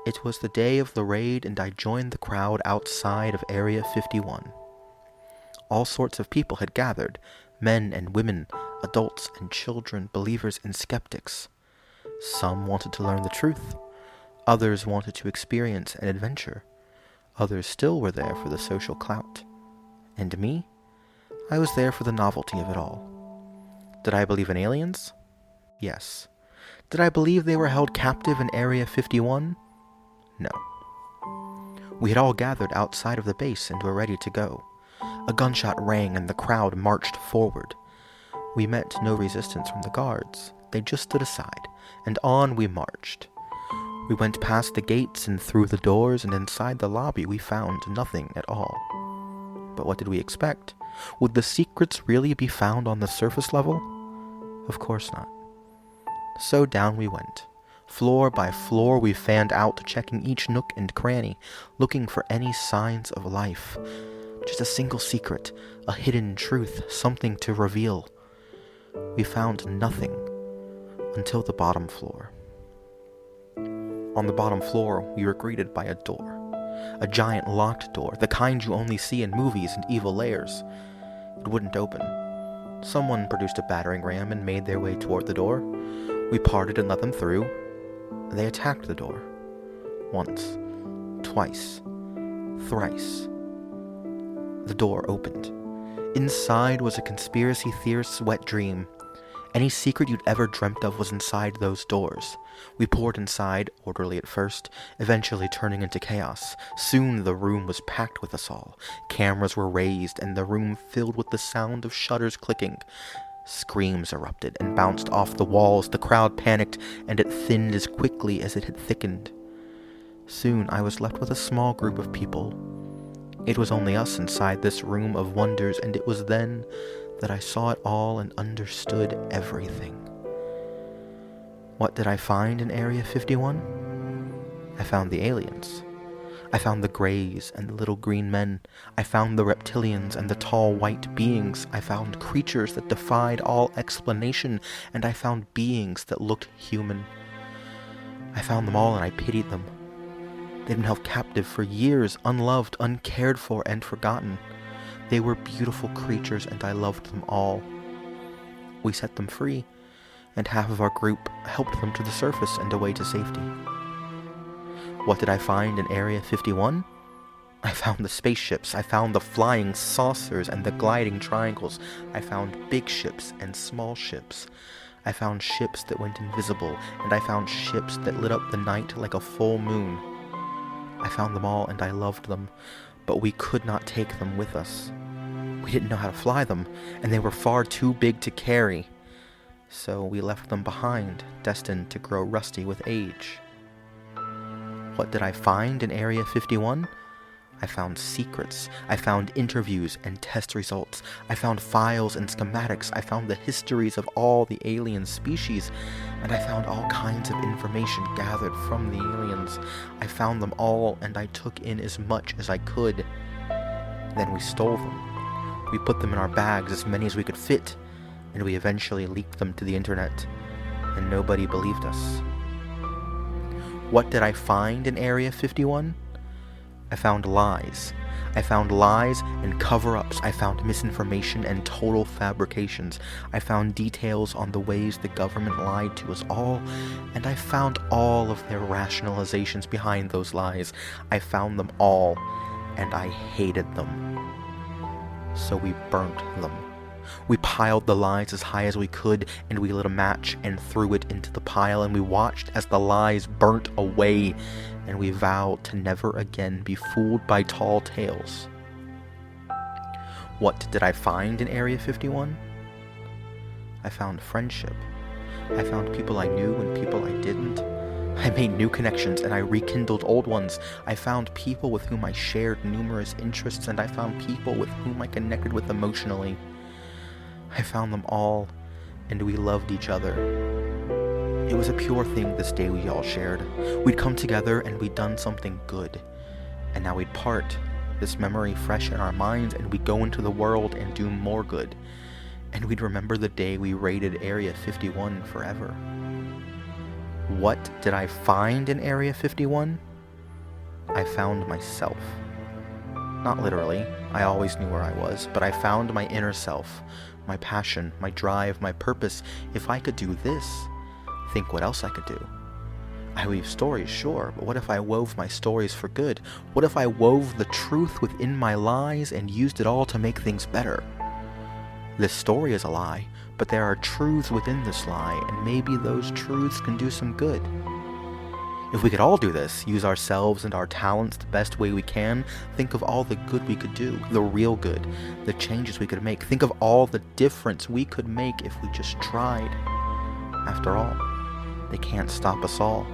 It was the day of the raid, and I joined the crowd outside of Area 51. All sorts of people had gathered, men and women, adults and children, believers and skeptics. Some wanted to learn the truth. Others wanted to experience an adventure. Others still were there for the social clout. And me? I was there for the novelty of it all. Did I believe in aliens? Yes. Did I believe they were held captive in Area 51? No. We had all gathered outside of the base and were ready to go. A gunshot rang and the crowd marched forward. We met no resistance from the guards. They just stood aside, and on we marched. We went past the gates and through the doors, and inside the lobby we found nothing at all. But what did we expect? Would the secrets really be found on the surface level? Of course not. So down we went. Floor by floor we fanned out, checking each nook and cranny, looking for any signs of life. Just a single secret, a hidden truth, something to reveal. We found nothing until the bottom floor. On the bottom floor, we were greeted by a door. A giant locked door, the kind you only see in movies and evil lairs. It wouldn't open. Someone produced a battering ram and made their way toward the door. We parted and let them through. They attacked the door. Once, twice, thrice. The door opened. Inside was a conspiracy theorist's wet dream. Any secret you'd ever dreamt of was inside those doors. We poured inside, orderly at first, eventually turning into chaos. Soon the room was packed with us all. Cameras were raised, and the room filled with the sound of shutters clicking. Screams erupted and bounced off the walls. The crowd panicked, and it thinned as quickly as it had thickened. Soon I was left with a small group of people. It was only us inside this room of wonders, and it was then that I saw it all and understood everything. What did I find in Area 51? I found the aliens. I found the Greys and the little green men. I found the reptilians and the tall white beings. I found creatures that defied all explanation, and I found beings that looked human. I found them all and I pitied them. They'd been held captive for years, unloved, uncared for, and forgotten. They were beautiful creatures, and I loved them all. We set them free, and half of our group helped them to the surface and away to safety. What did I find in Area 51? I found the spaceships, I found the flying saucers and the gliding triangles. I found big ships and small ships. I found ships that went invisible, and I found ships that lit up the night like a full moon. I found them all and I loved them, but we could not take them with us. We didn't know how to fly them, and they were far too big to carry. So we left them behind, destined to grow rusty with age. What did I find in Area 51? I found secrets. I found interviews and test results. I found files and schematics. I found the histories of all the alien species, and I found all kinds of information gathered from the aliens. I found them all, and I took in as much as I could. Then we stole them. We put them in our bags, as many as we could fit, and we eventually leaked them to the internet, and nobody believed us. What did I find in Area 51? I found lies. I found lies and cover-ups. I found misinformation and total fabrications. I found details on the ways the government lied to us all, and I found all of their rationalizations behind those lies. I found them all, and I hated them. So we burnt them. We piled the lies as high as we could, and we lit a match and threw it into the pile, and we watched as the lies burnt away, and we vowed to never again be fooled by tall tales. What did I find in Area 51? I found friendship. I found people I knew and people I didn't. I made new connections and I rekindled old ones. I found people with whom I shared numerous interests, and I found people with whom I connected with emotionally. I found them all, and we loved each other. It was a pure thing this day we all shared. We'd come together and we'd done something good. And now we'd part, this memory fresh in our minds, and we'd go into the world and do more good. And we'd remember the day we raided Area 51 forever. What did I find in Area 51? I found myself. Not literally, I always knew where I was, but I found my inner self, my passion, my drive, my purpose. If I could do this, think what else I could do. I weave stories, sure, but what if I wove my stories for good? What if I wove the truth within my lies and used it all to make things better? This story is a lie, but there are truths within this lie, and maybe those truths can do some good. If we could all do this, use ourselves and our talents the best way we can, think of all the good we could do, the real good, the changes we could make. Think of all the difference we could make if we just tried. After all, they can't stop us all.